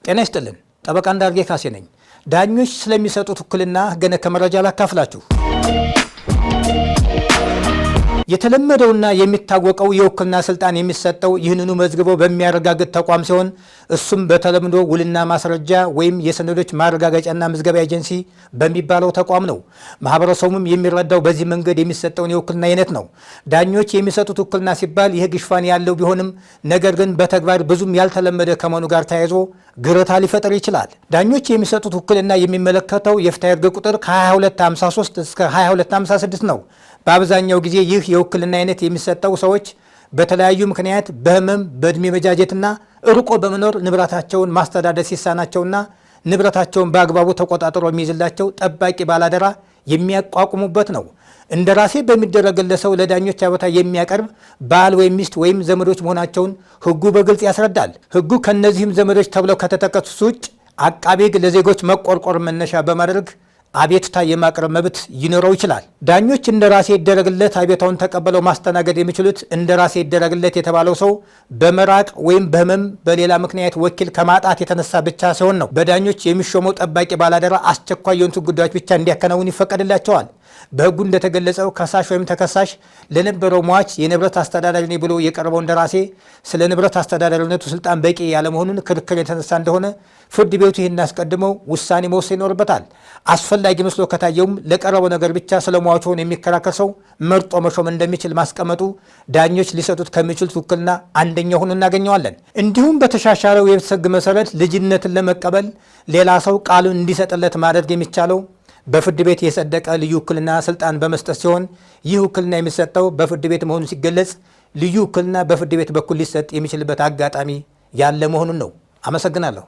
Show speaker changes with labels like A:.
A: ጤና ይስጥልን። ጠበቃ እንዳርጌ ካሴ ነኝ። ዳኞች ስለሚሰጡት ውክልና ገነ ከመረጃ ላካፍላችሁ። የተለመደውና የሚታወቀው የውክልና ስልጣን የሚሰጠው ይህንኑ መዝግበው በሚያረጋግጥ ተቋም ሲሆን እሱም በተለምዶ ውልና ማስረጃ ወይም የሰነዶች ማረጋገጫና ምዝገባ ኤጀንሲ በሚባለው ተቋም ነው። ማህበረሰቡም የሚረዳው በዚህ መንገድ የሚሰጠውን የውክልና አይነት ነው። ዳኞች የሚሰጡት ውክልና ሲባል የህግ ሽፋን ያለው ቢሆንም ነገር ግን በተግባር ብዙም ያልተለመደ ከመሆኑ ጋር ተያይዞ ግርታ ሊፈጠር ይችላል። ዳኞች የሚሰጡት ውክልና የሚመለከተው የፍትሐ ሕግ ቁጥር ከ2253 እስከ 2256 ነው። በአብዛኛው ጊዜ ይህ የውክልና አይነት የሚሰጠው ሰዎች በተለያዩ ምክንያት በህመም፣ በእድሜ መጃጀትና ርቆ በመኖር ንብረታቸውን ማስተዳደር ሲሳናቸውና ንብረታቸውን በአግባቡ ተቆጣጥሮ የሚይዝላቸው ጠባቂ ባላደራ የሚያቋቁሙበት ነው። እንደራሴ በሚደረግለት ሰው ለዳኞች አቤቱታ የሚያቀርብ ባል ወይም ሚስት ወይም ዘመዶች መሆናቸውን ህጉ በግልጽ ያስረዳል። ህጉ ከነዚህም ዘመዶች ተብለው ከተጠቀሱት ውጭ አቃቤ ሕግ ለዜጎች መቆርቆር መነሻ በማድረግ አቤቱታ የማቅረብ መብት ይኖረው ይችላል። ዳኞች እንደራሴ ይደረግለት አቤቱታውን ተቀበለው ማስተናገድ የሚችሉት እንደራሴ ይደረግለት የተባለው ሰው በመራቅ ወይም በህመም በሌላ ምክንያት ወኪል ከማጣት የተነሳ ብቻ ሲሆን ነው። በዳኞች የሚሾመው ጠባቂ ባላደራ አስቸኳይ የሆኑትን ጉዳዮች ብቻ እንዲያከናውን ይፈቀድላቸዋል። በህጉ እንደተገለጸው ከሳሽ ወይም ተከሳሽ ለነበረው ሟች የንብረት አስተዳዳሪ ነኝ ብሎ የቀረበው እንደራሴ ስለ ንብረት አስተዳዳሪነቱ ስልጣን በቂ ያለመሆኑን ክርክር የተነሳ እንደሆነ ፍርድ ቤቱ ይህን አስቀድመው ውሳኔ መወሰን ይኖርበታል። አስፈላጊ መስሎ ከታየውም ለቀረበው ነገር ብቻ ስለ ሟቹ የሚከራከር ሰው መርጦ መሾም እንደሚችል ማስቀመጡ ዳኞች ሊሰጡት ከሚችሉት ውክልና አንደኛው ሆኖ እናገኘዋለን። እንዲሁም በተሻሻለው የቤተሰብ ሕግ መሰረት ልጅነትን ለመቀበል ሌላ ሰው ቃሉን እንዲሰጥለት ማድረግ የሚቻለው በፍርድ ቤት የጸደቀ ልዩ ውክልና ስልጣን በመስጠት ሲሆን ይህ ውክልና የሚሰጠው በፍርድ ቤት መሆኑ ሲገለጽ ልዩ ውክልና በፍርድ ቤት በኩል ሊሰጥ የሚችልበት አጋጣሚ ያለ መሆኑን ነው። አመሰግናለሁ።